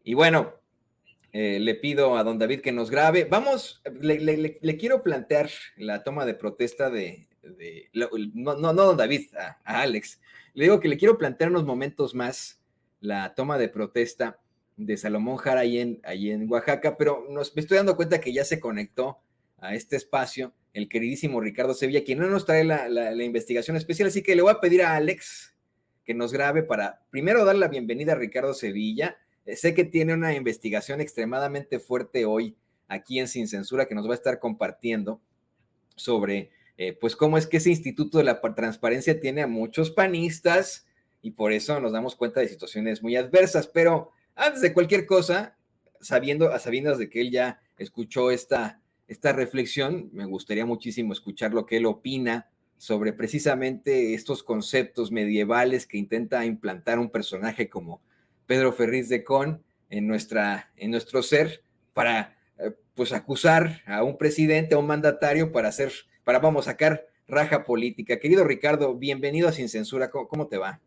Y bueno, le pido a don David que nos grabe. Vamos, le quiero plantear la toma de protesta no, don David, a Alex. Le digo que le quiero plantear unos momentos más la toma de protesta de Salomón Jara ahí en Oaxaca, pero me estoy dando cuenta que ya se conectó a este espacio el queridísimo Ricardo Sevilla, quien no nos trae la investigación especial, así que le voy a pedir a Alex que nos grabe para primero dar la bienvenida a Ricardo Sevilla. Sé que tiene una investigación extremadamente fuerte hoy aquí en Sin Censura que nos va a estar compartiendo sobre pues cómo es que ese Instituto de la Transparencia tiene a muchos panistas y por eso nos damos cuenta de situaciones muy adversas. Pero antes de cualquier cosa, a sabiendas de que él ya escuchó esta reflexión, me gustaría muchísimo escuchar lo que él opina sobre precisamente estos conceptos medievales que intenta implantar un personaje como Pedro Ferriz de Con en nuestro ser para pues acusar a un presidente, a un mandatario vamos, sacar raja política. Querido Ricardo, bienvenido a Sin Censura, ¿cómo te va?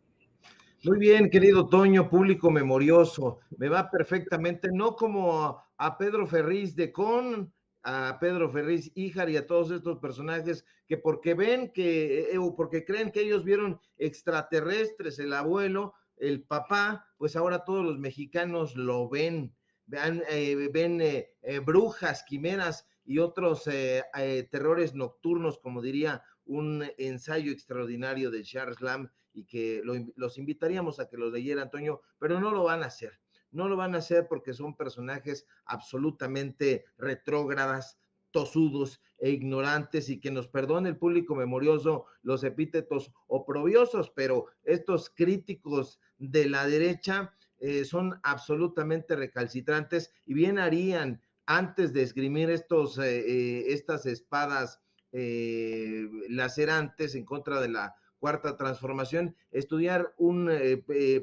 Muy bien, querido Toño, público memorioso, me va perfectamente, no como a Pedro Ferriz de Con, a Pedro Ferriz Híjar y a todos estos personajes que porque ven que, o porque creen que ellos vieron extraterrestres, el abuelo, el papá, pues ahora todos los mexicanos lo ven, ven brujas, quimeras y otros terrores nocturnos, como diría un ensayo extraordinario de Charles Lamb, y que los invitaríamos a que los leyeran, Antonio, pero no lo van a hacer. No lo van a hacer porque son personajes absolutamente retrógradas, tosudos e ignorantes, y que nos perdone el público memorioso los epítetos oprobiosos, pero estos críticos de la derecha son absolutamente recalcitrantes y bien harían antes de esgrimir estas espadas lacerantes en contra de la cuarta transformación, estudiar un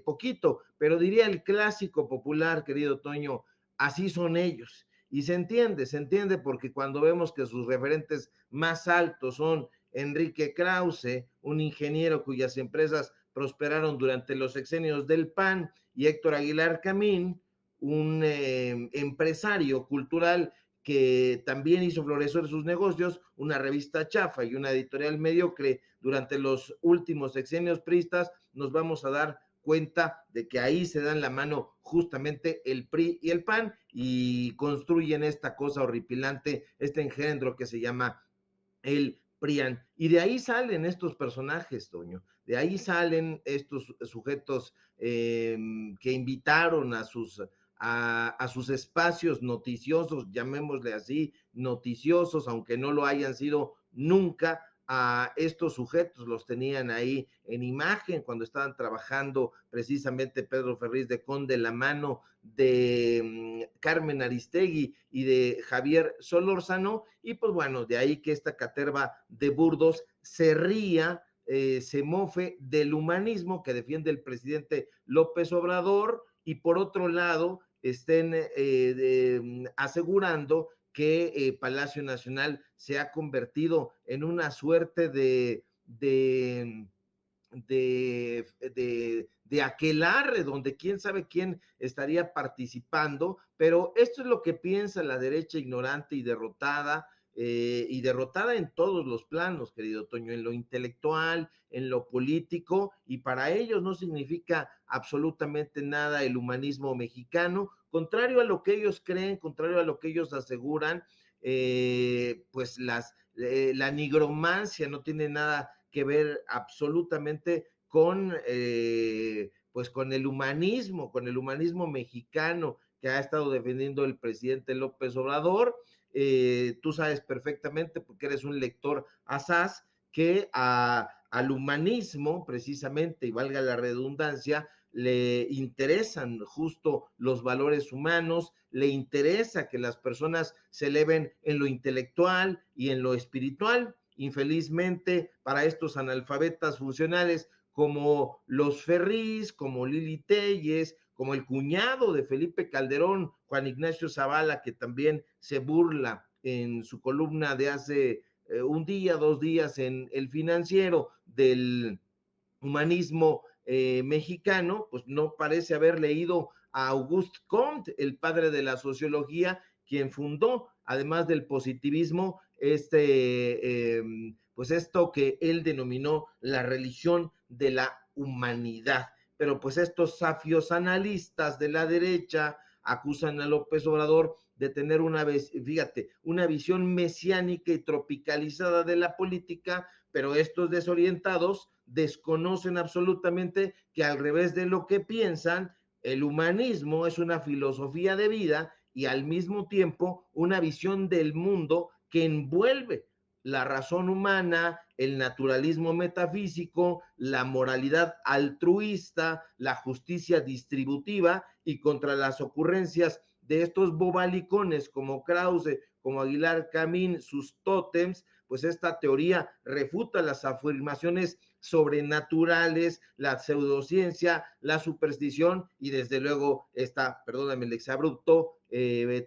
poquito, pero diría el clásico popular, querido Toño, así son ellos. Y se entiende porque cuando vemos que sus referentes más altos son Enrique Krause, un ingeniero cuyas empresas prosperaron durante los sexenios del PAN, y Héctor Aguilar Camín, un empresario cultural que también hizo florecer sus negocios, una revista chafa y una editorial mediocre durante los últimos sexenios priistas, nos vamos a dar cuenta de que ahí se dan la mano justamente el PRI y el PAN y construyen esta cosa horripilante, este engendro que se llama el PRIAN. Y de ahí salen estos personajes, Toño, de ahí salen estos sujetos que invitaron a sus espacios noticiosos, llamémosle así, noticiosos, aunque no lo hayan sido nunca. A estos sujetos los tenían ahí en imagen cuando estaban trabajando precisamente Pedro Ferriz de Con de la mano de Carmen Aristegui y de Javier Solórzano, y pues bueno, de ahí que esta caterva de burdos se ría, se mofe del humanismo que defiende el presidente López Obrador, y por otro lado estén asegurando que Palacio Nacional se ha convertido en una suerte de aquelarre donde quién sabe quién estaría participando, pero esto es lo que piensa la derecha ignorante y derrotada en todos los planos, querido Toño, en lo intelectual, en lo político, y para ellos no significa absolutamente nada el humanismo mexicano, contrario a lo que ellos creen, contrario a lo que ellos aseguran. Pues la nigromancia no tiene nada que ver absolutamente pues con el humanismo mexicano que ha estado defendiendo el presidente López Obrador. Tú sabes perfectamente, porque eres un lector asaz, que al humanismo, precisamente, y valga la redundancia, le interesan justo los valores humanos, le interesa que las personas se eleven en lo intelectual y en lo espiritual. Infelizmente, para estos analfabetas funcionales como los Ferriz, como Lili Telles, como el cuñado de Felipe Calderón, Juan Ignacio Zavala, que también se burla en su columna de hace un día, 2 días en El Financiero del humanismo mexicano, pues no parece haber leído a Auguste Comte, el padre de la sociología, quien fundó, además del positivismo, pues esto que él denominó la religión de la humanidad. Pero pues estos safios analistas de la derecha acusan a López Obrador de tener una visión mesiánica y tropicalizada de la política, pero estos desorientados desconocen absolutamente que, al revés de lo que piensan, el humanismo es una filosofía de vida y al mismo tiempo una visión del mundo que envuelve la razón humana, el naturalismo metafísico, la moralidad altruista, la justicia distributiva, y contra las ocurrencias de estos bobalicones como Krause, como Aguilar Camín, sus tótems, pues esta teoría refuta las afirmaciones sobrenaturales, la pseudociencia, la superstición y desde luego esta, perdóname el exabrupto,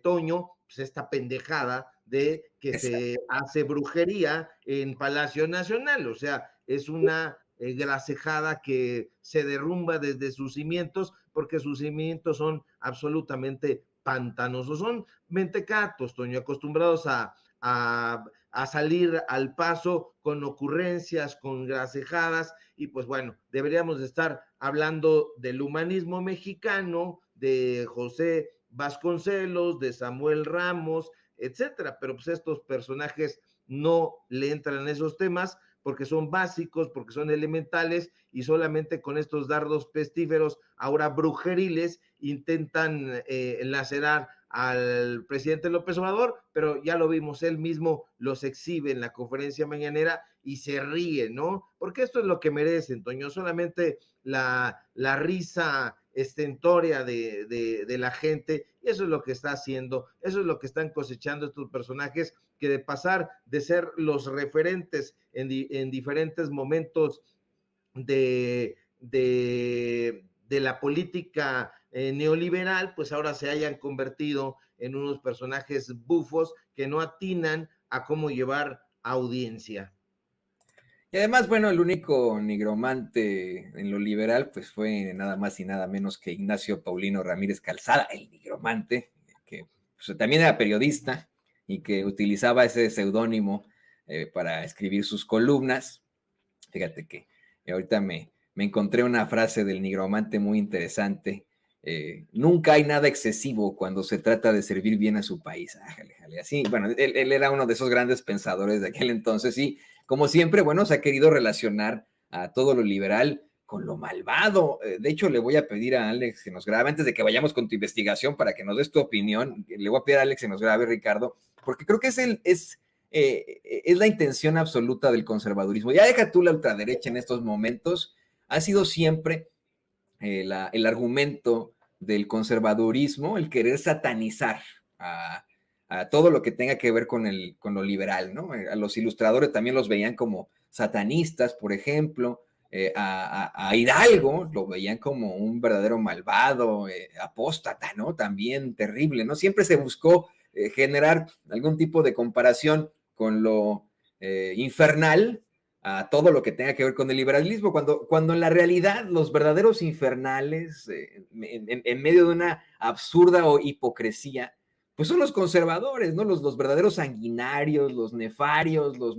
Toño, pues esta pendejada de que se hace brujería en Palacio Nacional. O sea, es una grasejada que se derrumba desde sus cimientos, porque sus cimientos son absolutamente pantanosos, son mentecatos, Toño, acostumbrados a salir al paso con ocurrencias, con grasejadas, y pues bueno, deberíamos de estar hablando del humanismo mexicano, de José Vasconcelos, de Samuel Ramos, etcétera, pero pues estos personajes no le entran en esos temas porque son básicos, porque son elementales, y solamente con estos dardos pestíferos, ahora brujeriles, intentan lacerar al presidente López Obrador, pero ya lo vimos, él mismo los exhibe en la conferencia mañanera y se ríe, ¿no? Porque esto es lo que merecen, Toño, solamente la risa estentórea de la gente, y eso es lo que está haciendo, eso es lo que están cosechando estos personajes, que de pasar de ser los referentes en diferentes momentos de la política neoliberal, pues ahora se hayan convertido en unos personajes bufos que no atinan a cómo llevar audiencia. Y además, bueno, el único nigromante en lo liberal, pues fue nada más y nada menos que Ignacio Paulino Ramírez Calzada, el nigromante, que pues, también era periodista y que utilizaba ese seudónimo para escribir sus columnas. Fíjate que ahorita me encontré una frase del nigromante muy interesante. Nunca hay nada excesivo cuando se trata de servir bien a su país. Ájale, jale. Así, bueno, él era uno de esos grandes pensadores de aquel entonces y como siempre, bueno, se ha querido relacionar a todo lo liberal con lo malvado. De hecho, le voy a pedir a Alex que nos grabe, antes de que vayamos con tu investigación, para que nos des tu opinión. Le voy a pedir a Alex que nos grabe, Ricardo, porque creo que es la intención absoluta del conservadurismo. Ya deja tú la ultraderecha en estos momentos, ha sido siempre el argumento del conservadurismo, el querer satanizar a todo lo que tenga que ver con lo liberal, ¿no? A los ilustradores también los veían como satanistas, por ejemplo, a Hidalgo lo veían como un verdadero malvado, apóstata, ¿no? También terrible, ¿no? Siempre se buscó generar algún tipo de comparación con lo infernal, a todo lo que tenga que ver con el liberalismo, cuando en la realidad los verdaderos infernales, en medio de una absurda hipocresía, pues son los conservadores, ¿no? Los verdaderos sanguinarios, los nefarios, los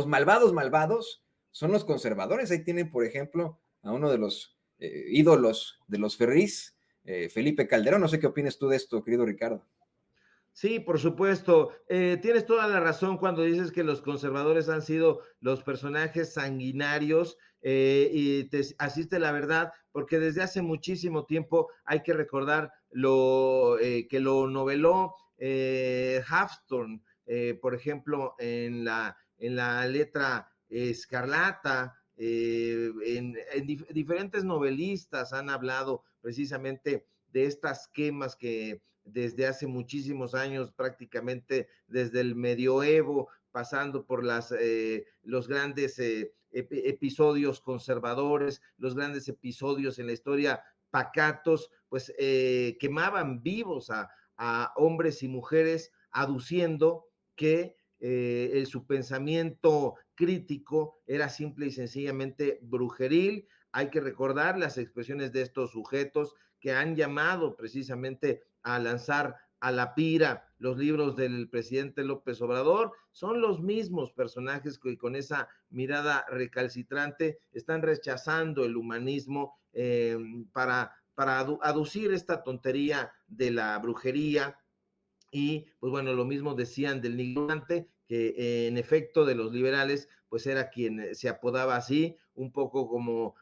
malvados, son los conservadores. Ahí tienen, por ejemplo, a uno de los ídolos de los Ferris, Felipe Calderón. No sé qué opinas tú de esto, querido Ricardo. Sí, por supuesto. Tienes toda la razón cuando dices que los conservadores han sido los personajes sanguinarios, y te asiste la verdad, porque desde hace muchísimo tiempo hay que recordar que lo noveló Halfton, por ejemplo, en la letra Escarlata. Diferentes novelistas han hablado precisamente de estas quemas que desde hace muchísimos años, prácticamente desde el medioevo, pasando por los grandes episodios conservadores, los grandes episodios en la historia pacatos, pues quemaban vivos a hombres y mujeres, aduciendo que su pensamiento crítico era simple y sencillamente brujeril. Hay que recordar las expresiones de estos sujetos que han llamado precisamente a lanzar a la pira los libros del presidente López Obrador, son los mismos personajes que con esa mirada recalcitrante están rechazando el humanismo para aducir esta tontería de la brujería. Y pues bueno, lo mismo decían del nigromante, que en efecto de los liberales, pues era quien se apodaba así, un poco como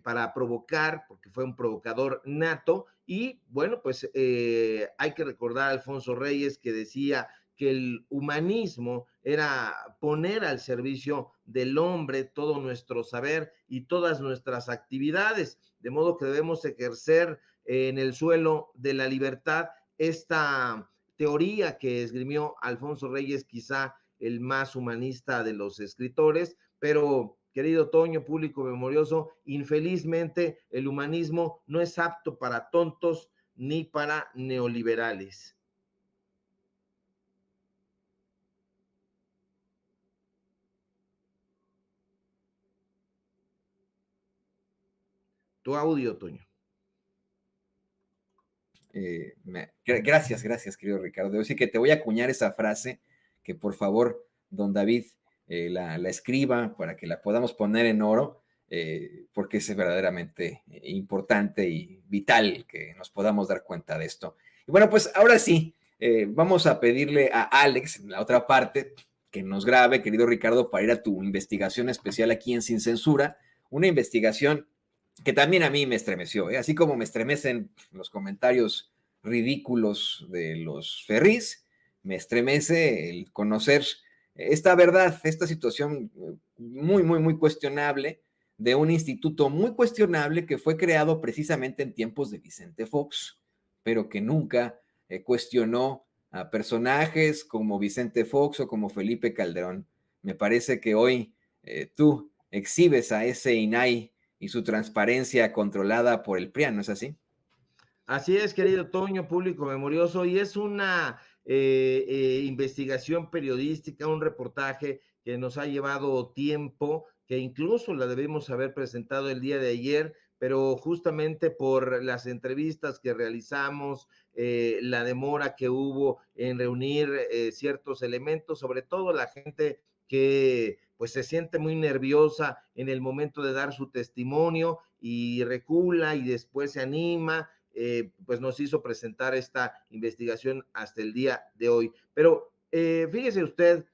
para provocar, porque fue un provocador nato. Y bueno, pues hay que recordar a Alfonso Reyes, que decía que el humanismo era poner al servicio del hombre todo nuestro saber y todas nuestras actividades, de modo que debemos ejercer en el suelo de la libertad esta teoría que esgrimió Alfonso Reyes, quizá el más humanista de los escritores, pero querido Toño, público memorioso, infelizmente el humanismo no es apto para tontos ni para neoliberales. Tu audio, Toño. Gracias, querido Ricardo. Yo sí que te voy a acuñar esa frase, que por favor, don David, la escriba para que la podamos poner en oro, porque es verdaderamente importante y vital que nos podamos dar cuenta de esto. Y bueno, pues ahora sí, vamos a pedirle a Alex, en la otra parte, que nos grabe, querido Ricardo, para ir a tu investigación especial aquí en Sin Censura, una investigación que también a mí me estremeció, ¿eh? Así como me estremecen los comentarios ridículos de los Ferris, me estremece el conocer esta verdad, esta situación muy cuestionable de un instituto muy cuestionable que fue creado precisamente en tiempos de Vicente Fox, pero que nunca cuestionó a personajes como Vicente Fox o como Felipe Calderón. Me parece que hoy tú exhibes a ese INAI y su transparencia controlada por el PRIAN, ¿no es así? Así es, querido Toño, público memorioso, y es una investigación periodística, un reportaje que nos ha llevado tiempo, que incluso la debemos haber presentado el día de ayer, pero justamente por las entrevistas que realizamos, la demora que hubo en reunir ciertos elementos, sobre todo la gente que pues se siente muy nerviosa en el momento de dar su testimonio y recula y después se anima, pues nos hizo presentar esta investigación hasta el día de hoy. Pero fíjese usted,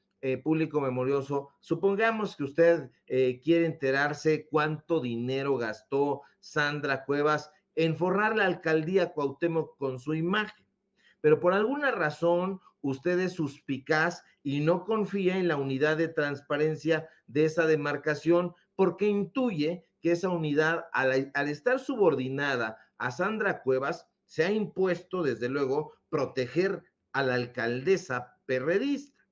público memorioso, supongamos que usted quiere enterarse cuánto dinero gastó Sandra Cuevas en forrar la alcaldía Cuauhtémoc con su imagen, pero por alguna razón usted es suspicaz y no confía en la unidad de transparencia de esa demarcación porque intuye que esa unidad, al estar subordinada a Sandra Cuevas, se ha impuesto, desde luego, proteger a la alcaldesa perredista.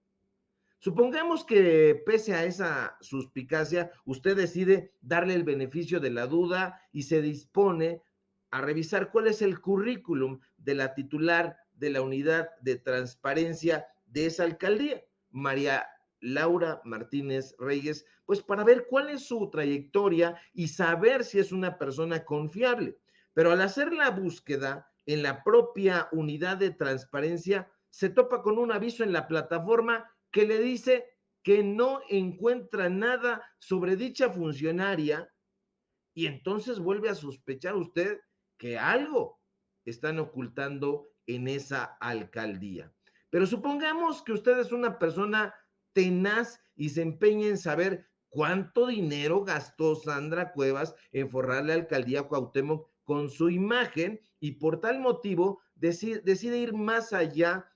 Supongamos que pese a esa suspicacia, usted decide darle el beneficio de la duda y se dispone a revisar cuál es el currículum de la titular de la unidad de transparencia de esa alcaldía, María Laura Martínez Reyes, pues para ver cuál es su trayectoria y saber si es una persona confiable. Pero al hacer la búsqueda en la propia unidad de transparencia, se topa con un aviso en la plataforma que le dice que no encuentra nada sobre dicha funcionaria y entonces vuelve a sospechar usted que algo están ocultando en esa alcaldía. Pero supongamos que usted es una persona tenaz y se empeña en saber cuánto dinero gastó Sandra Cuevas en forrar la alcaldía Cuauhtémoc con su imagen y por tal motivo decide ir más allá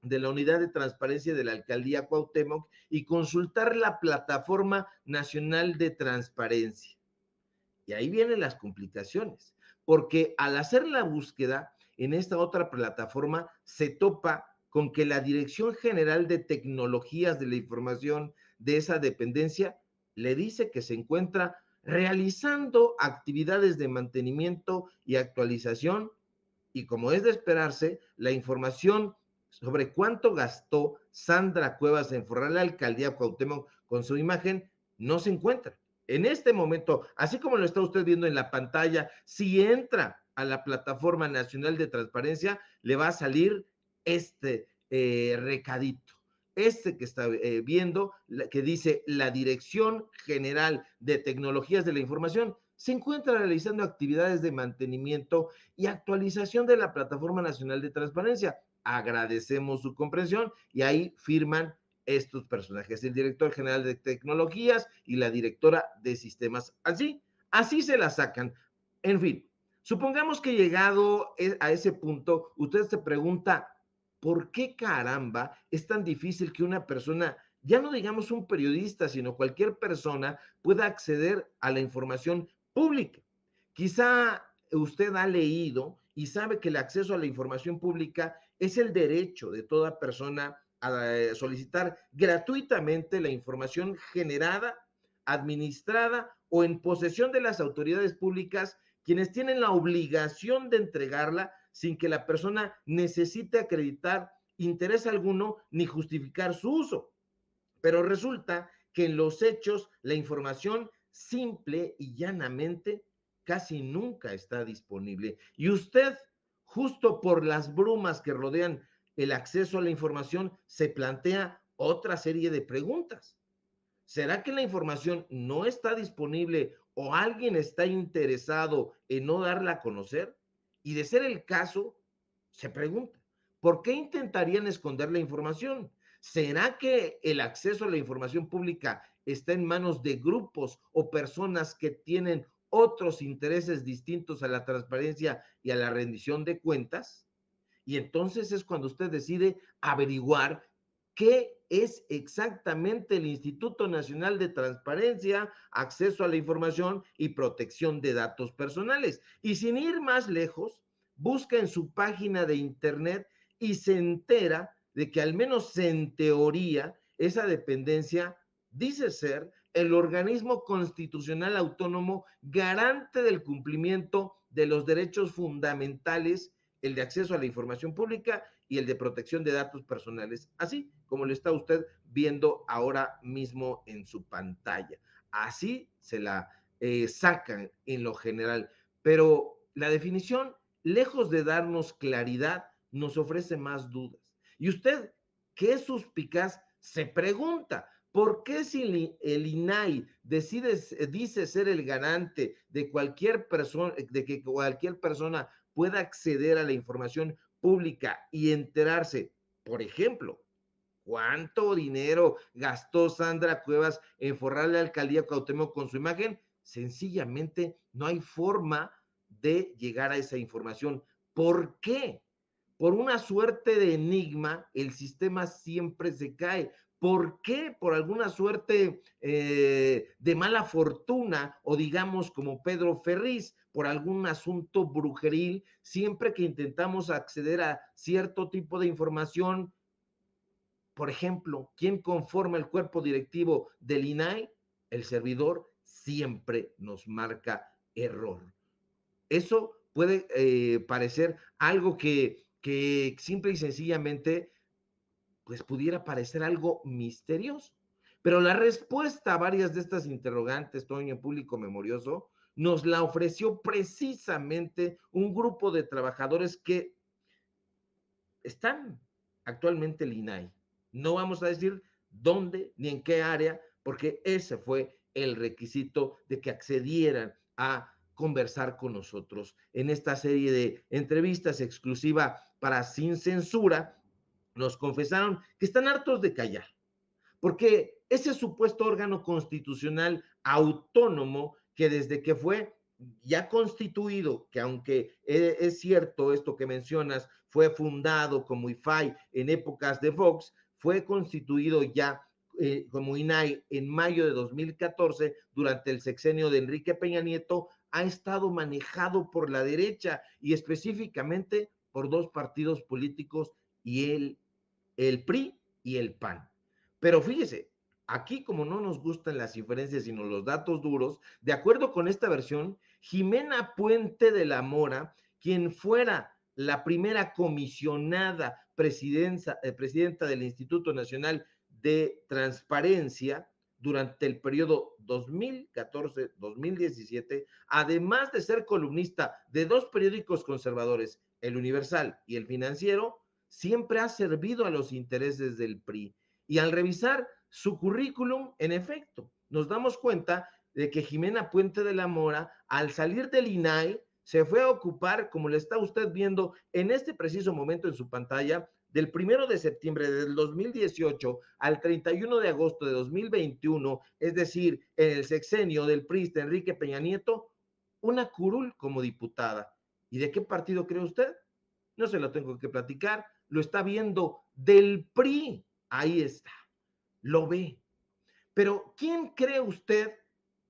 de la unidad de transparencia de la alcaldía Cuauhtémoc y consultar la plataforma nacional de transparencia. Y ahí vienen las complicaciones, porque al hacer la búsqueda en esta otra plataforma se topa con que la Dirección General de Tecnologías de la Información de esa dependencia le dice que se encuentra realizando actividades de mantenimiento y actualización y como es de esperarse, la información sobre cuánto gastó Sandra Cuevas en forrar la alcaldía Cuauhtémoc con su imagen no se encuentra. En este momento, así como lo está usted viendo en la pantalla, si entra a la Plataforma Nacional de Transparencia, le va a salir este recadito. Este que está viendo, que dice la Dirección General de Tecnologías de la Información, se encuentra realizando actividades de mantenimiento y actualización de la Plataforma Nacional de Transparencia. Agradecemos su comprensión y ahí firman estos personajes, el director general de tecnologías y la directora de sistemas. Así se la sacan. En fin, supongamos que llegado a ese punto, usted se pregunta, ¿por qué caramba es tan difícil que una persona, ya no digamos un periodista, sino cualquier persona, pueda acceder a la información pública? Quizá usted ha leído y sabe que el acceso a la información pública es el derecho de toda persona a solicitar gratuitamente la información generada, administrada o en posesión de las autoridades públicas, quienes tienen la obligación de entregarla sin que la persona necesite acreditar interés alguno ni justificar su uso. Pero resulta que en los hechos la información simple y llanamente casi nunca está disponible. Y usted, justo por las brumas que rodean el acceso a la información, se plantea otra serie de preguntas. ¿Será que la información no está disponible o alguien está interesado en no darla a conocer? Y de ser el caso, se pregunta, ¿por qué intentarían esconder la información? ¿Será que el acceso a la información pública está en manos de grupos o personas que tienen otros intereses distintos a la transparencia y a la rendición de cuentas? Y entonces es cuando usted decide averiguar qué es exactamente el Instituto Nacional de Transparencia, Acceso a la Información y Protección de Datos Personales. Y sin ir más lejos, busca en su página de internet y se entera de que al menos en teoría esa dependencia dice ser el organismo constitucional autónomo garante del cumplimiento de los derechos fundamentales, el de acceso a la información pública y el de protección de datos personales, así como lo está usted viendo ahora mismo en su pantalla. Así se la sacan en lo general, pero la definición, lejos de darnos claridad, nos ofrece más dudas. Y usted, que es suspicaz, se pregunta, ¿por qué si el INAI dice ser el garante de cualquier persona, de que cualquier persona pueda acceder a la información pública y enterarse, por ejemplo, cuánto dinero gastó Sandra Cuevas en forrar la alcaldía Cuauhtémoc con su imagen? Sencillamente no hay forma de llegar a esa información. ¿Por qué? Por una suerte de enigma, el sistema siempre se cae. ¿Por qué? Por alguna suerte de mala fortuna o digamos como Pedro Ferriz, por algún asunto brujeril, siempre que intentamos acceder a cierto tipo de información, por ejemplo, ¿quién conforma el cuerpo directivo del INAI? El servidor siempre nos marca error. Eso puede parecer algo que simple y sencillamente pues pudiera parecer algo misterioso. Pero la respuesta a varias de estas interrogantes, Toño, público memorioso, nos la ofreció precisamente un grupo de trabajadores que están actualmente en el INAI. No vamos a decir dónde ni en qué área, porque ese fue el requisito de que accedieran a conversar con nosotros en esta serie de entrevistas exclusiva para Sin Censura. Nos confesaron que están hartos de callar, porque ese supuesto órgano constitucional autónomo que desde que fue ya constituido, que aunque es cierto esto que mencionas, fue fundado como IFAI en épocas de Fox, fue constituido ya como INAI en mayo de 2014 durante el sexenio de Enrique Peña Nieto, ha estado manejado por la derecha y específicamente por dos partidos políticos y el PRI y el PAN. Pero fíjese, aquí como no nos gustan las inferencias sino los datos duros, de acuerdo con esta versión, Jimena Puente de la Mora, quien fuera la primera presidenta del Instituto Nacional de Transparencia, durante el periodo 2014-2017, además de ser columnista de dos periódicos conservadores, El Universal y El Financiero, siempre ha servido a los intereses del PRI. Y al revisar su currículum, en efecto, nos damos cuenta de que Jimena Puente de la Mora, al salir del INAI, se fue a ocupar, como le está usted viendo en este preciso momento en su pantalla, del 1 de septiembre del 2018 al 31 de agosto de 2021, es decir, en el sexenio del PRI de Enrique Peña Nieto, una curul como diputada. ¿Y de qué partido cree usted? No se lo tengo que platicar, lo está viendo del PRI. Ahí está, lo ve. Pero ¿quién cree usted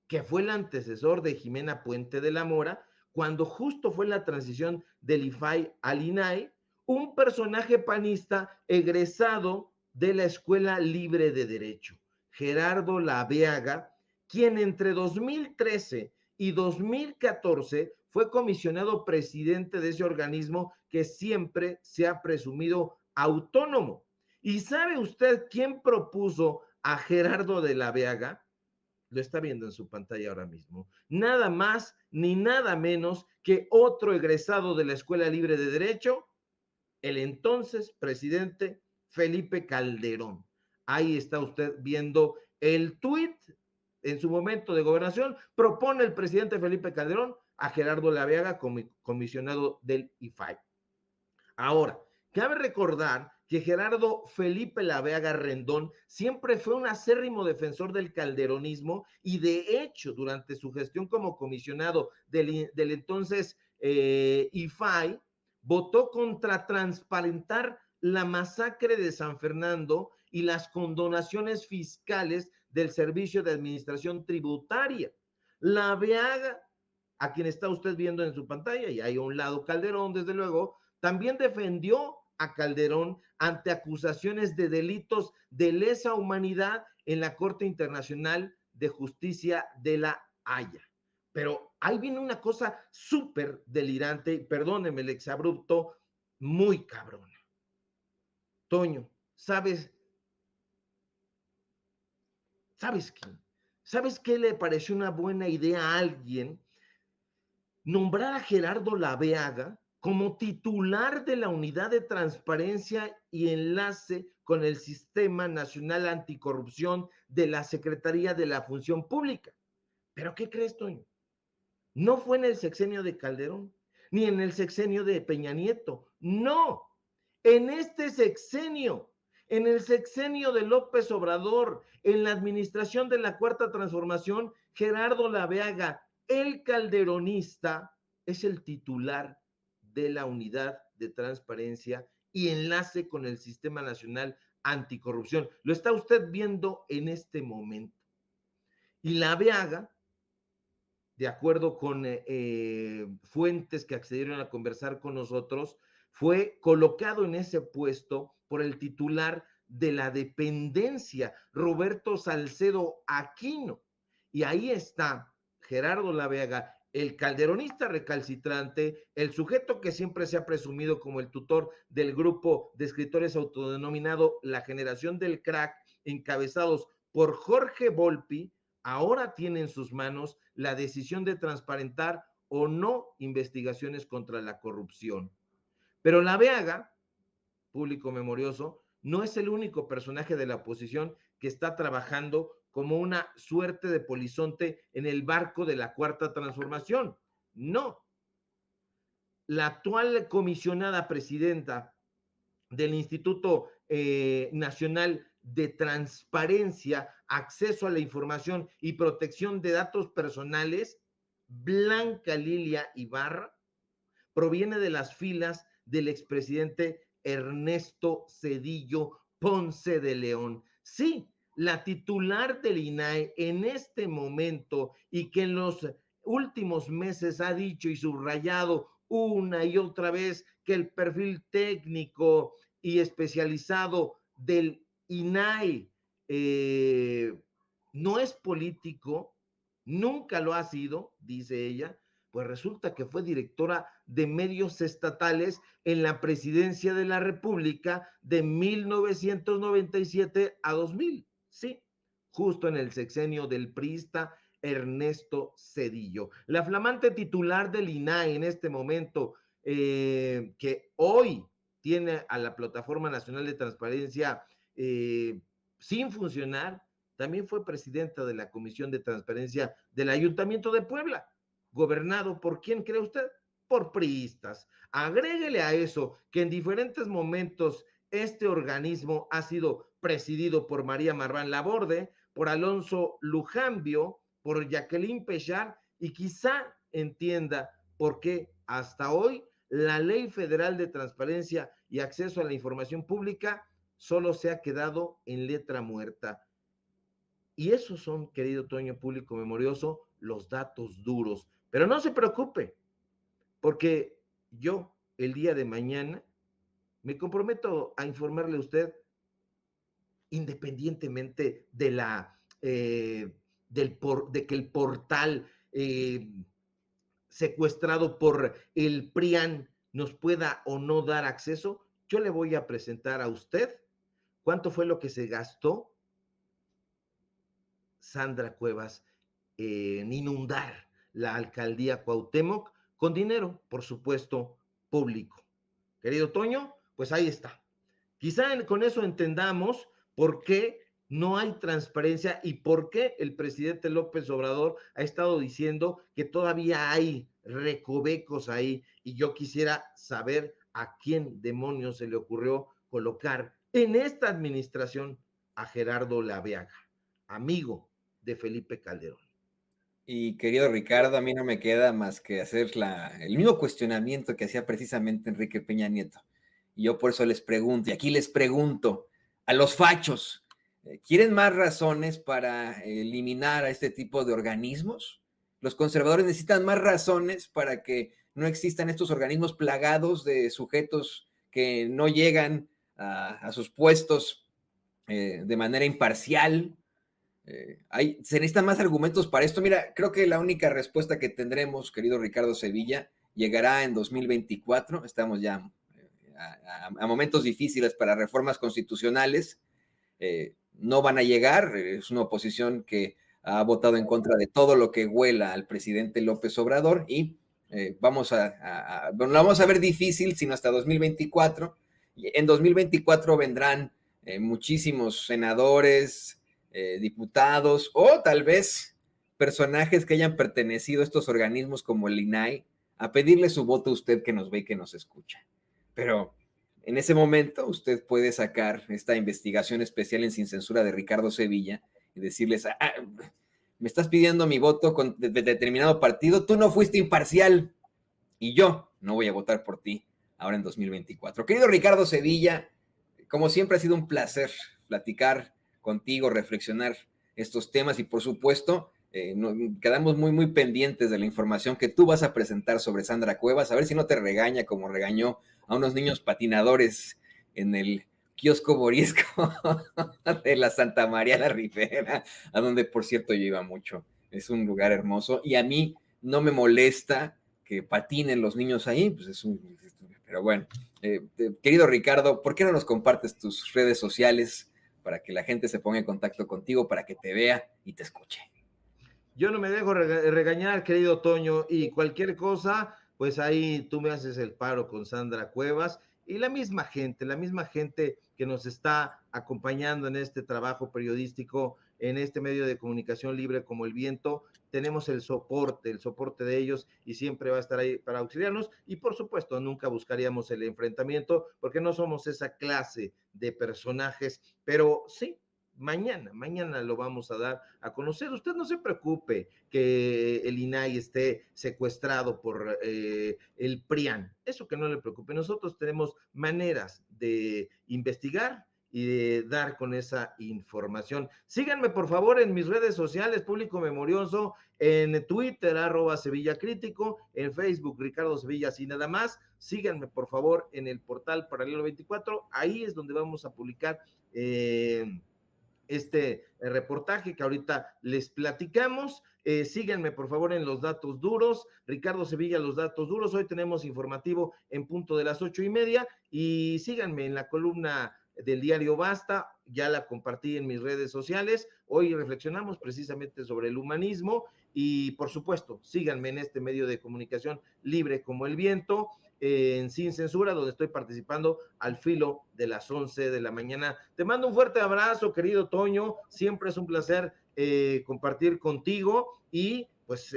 que fue el antecesor de Jimena Puente de la Mora cuando justo fue la transición del IFAI al INAI? Un personaje panista egresado de la Escuela Libre de Derecho, Gerardo Laveaga, quien entre 2013 y 2014 fue comisionado presidente de ese organismo que siempre se ha presumido autónomo. ¿Y sabe usted quién propuso a Gerardo de Laveaga? Lo está viendo en su pantalla ahora mismo. Nada más ni nada menos que otro egresado de la Escuela Libre de Derecho, el entonces presidente Felipe Calderón. Ahí está usted viendo el tuit en su momento de gobernación. Propone el presidente Felipe Calderón a Gerardo Laveaga como comisionado del IFAI. Ahora, cabe recordar que Gerardo Felipe Laveaga Rendón siempre fue un acérrimo defensor del calderonismo y de hecho durante su gestión como comisionado del entonces IFAI, votó contra transparentar la masacre de San Fernando y las condonaciones fiscales del Servicio de Administración Tributaria. Laveaga, a quien está usted viendo en su pantalla, y hay a un lado Calderón, desde luego, también defendió a Calderón ante acusaciones de delitos de lesa humanidad en la Corte Internacional de Justicia de la Haya. Pero ahí viene una cosa súper delirante, perdóneme el exabrupto, muy cabrona. Toño, ¿sabes quién? ¿Sabes qué le pareció una buena idea a alguien? Nombrar a Gerardo Laveaga como titular de la Unidad de Transparencia y Enlace con el Sistema Nacional Anticorrupción de la Secretaría de la Función Pública. ¿Pero qué crees, Toño? No fue en el sexenio de Calderón, ni en el sexenio de Peña Nieto. No, en este sexenio, en el sexenio de López Obrador, en la administración de la Cuarta Transformación, Gerardo Laveaga, el calderonista, es el titular de la Unidad de Transparencia y Enlace con el Sistema Nacional Anticorrupción. Lo está usted viendo en este momento. Y Laveaga, de acuerdo con fuentes que accedieron a conversar con nosotros, fue colocado en ese puesto por el titular de la dependencia, Roberto Salcedo Aquino. Y ahí está Gerardo Laveaga, el calderonista recalcitrante, el sujeto que siempre se ha presumido como el tutor del grupo de escritores autodenominado La Generación del Crack, encabezados por Jorge Volpi, ahora tiene en sus manos la decisión de transparentar o no investigaciones contra la corrupción. Pero Laveaga, público memorioso, no es el único personaje de la oposición que está trabajando como una suerte de polizonte en el barco de la Cuarta Transformación. No. La actual comisionada presidenta del Instituto Nacional de Transparencia, Acceso a la Información y Protección de Datos Personales, Blanca Lilia Ibarra, proviene de las filas del expresidente Ernesto Zedillo Ponce de León. Sí, la titular del INAI en este momento y que en los últimos meses ha dicho y subrayado una y otra vez que el perfil técnico y especializado del INAI no es político, nunca lo ha sido, dice ella. Pues resulta que fue directora de medios estatales en la presidencia de la República de 1997 a 2000, sí, justo en el sexenio del priista Ernesto Zedillo. La flamante titular del INAI en este momento, que hoy tiene a la Plataforma Nacional de Transparencia sin funcionar, también fue presidenta de la Comisión de Transparencia del Ayuntamiento de Puebla, gobernado por ¿quién cree usted? Por priistas. Agréguele a eso que en diferentes momentos este organismo ha sido presidido por María Marván Laborde, por Alonso Lujambio, por Jacqueline Pechar, y quizá entienda por qué hasta hoy la Ley Federal de Transparencia y Acceso a la Información Pública solo se ha quedado en letra muerta. Y esos son, querido Toño Público Memorioso, los datos duros. Pero no se preocupe, porque yo el día de mañana me comprometo a informarle a usted, independientemente de de que el portal secuestrado por el PRIAN nos pueda o no dar acceso. Yo le voy a presentar a usted cuánto fue lo que se gastó Sandra Cuevas en inundar la alcaldía Cuauhtémoc con dinero, por supuesto, público. Querido Toño, pues ahí está. Quizá con eso entendamos por qué no hay transparencia y por qué el presidente López Obrador ha estado diciendo que todavía hay recovecos ahí, y yo quisiera saber a quién demonios se le ocurrió colocar en esta administración a Gerardo Laveaga, amigo de Felipe Calderón. Y querido Ricardo, a mí no me queda más que hacer el mismo cuestionamiento que hacía precisamente Enrique Peña Nieto. Y yo por eso les pregunto, y aquí les pregunto a los fachos, ¿quieren más razones para eliminar a este tipo de organismos? Los conservadores necesitan más razones para que no existan estos organismos plagados de sujetos que no llegan a sus puestos de manera imparcial. Se necesitan más argumentos para esto. Mira, creo que la única respuesta que tendremos, querido Ricardo Sevilla, llegará en 2024. Estamos ya a momentos difíciles para reformas constitucionales. No van a llegar. Es una oposición que ha votado en contra de todo lo que huela al presidente López Obrador y lo vamos a ver difícil, sino hasta 2024. En 2024 vendrán muchísimos senadores, diputados o tal vez personajes que hayan pertenecido a estos organismos como el INAI a pedirle su voto a usted que nos ve y que nos escucha. Pero en ese momento usted puede sacar esta investigación especial en Sin Censura de Ricardo Sevilla y decirles, me estás pidiendo mi voto de determinado partido, tú no fuiste imparcial y yo no voy a votar por ti ahora en 2024. Querido Ricardo Sevilla, como siempre ha sido un placer platicar contigo, reflexionar estos temas y por supuesto quedamos muy pendientes de la información que tú vas a presentar sobre Sandra Cuevas, a ver si no te regaña como regañó a unos niños patinadores en el kiosco borisco de la Santa María la Ribera, a donde por cierto yo iba mucho. Es un lugar hermoso y a mí no me molesta que patinen los niños ahí, pues pero bueno, querido Ricardo, ¿por qué no nos compartes tus redes sociales para que la gente se ponga en contacto contigo, para que te vea y te escuche? Yo no me dejo regañar, querido Toño, y cualquier cosa, pues ahí tú me haces el paro con Sandra Cuevas y la misma gente que nos está acompañando en este trabajo periodístico, en este medio de comunicación libre como el viento. Tenemos el soporte de ellos y siempre va a estar ahí para auxiliarnos. Y por supuesto, nunca buscaríamos el enfrentamiento porque no somos esa clase de personajes, pero sí, mañana lo vamos a dar a conocer. Usted no se preocupe que el INAI esté secuestrado por el PRIAN, eso que no le preocupe. Nosotros tenemos maneras de investigar y de dar con esa información. Síganme por favor en mis redes sociales, Público Memorioso, en Twitter, @Sevilla Crítico, en Facebook, Ricardo Sevilla, así nada más. Síganme por favor en el portal Paralelo 24, ahí es donde vamos a publicar este reportaje que ahorita les platicamos. Síganme por favor en los datos duros, Ricardo Sevilla, los datos duros. Hoy tenemos informativo en punto de las 8:30 y síganme en la columna del diario Basta, ya la compartí en mis redes sociales. Hoy reflexionamos precisamente sobre el humanismo y, por supuesto, síganme en este medio de comunicación libre como el viento, en Sin Censura, donde estoy participando al filo de las 11 de la mañana. Te mando un fuerte abrazo, querido Toño. Siempre es un placer compartir contigo y pues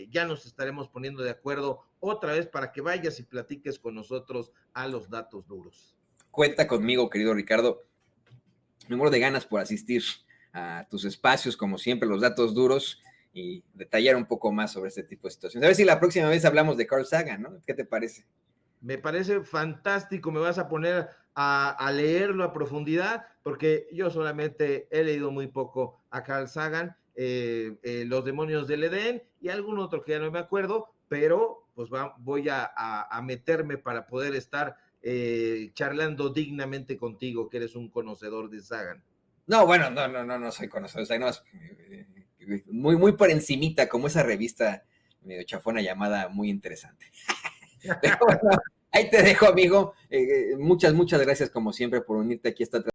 ya nos estaremos poniendo de acuerdo otra vez para que vayas y platiques con nosotros a los datos duros. Cuenta conmigo, querido Ricardo. Me muero de ganas por asistir a tus espacios, como siempre, los datos duros, y detallar un poco más sobre este tipo de situaciones. A ver si la próxima vez hablamos de Carl Sagan, ¿no? ¿Qué te parece? Me parece fantástico, me vas a poner a leerlo a profundidad, porque yo solamente he leído muy poco a Carl Sagan, Los demonios del Edén y algún otro que ya no me acuerdo, pero pues voy a meterme para poder estar charlando dignamente contigo, que eres un conocedor de Sagan. No, bueno, no soy conocedor, o sea, no, muy, muy por encimita, como esa revista medio chafona llamada Muy Interesante. Pero bueno, ahí te dejo, amigo. Muchas gracias, como siempre, por unirte aquí a esta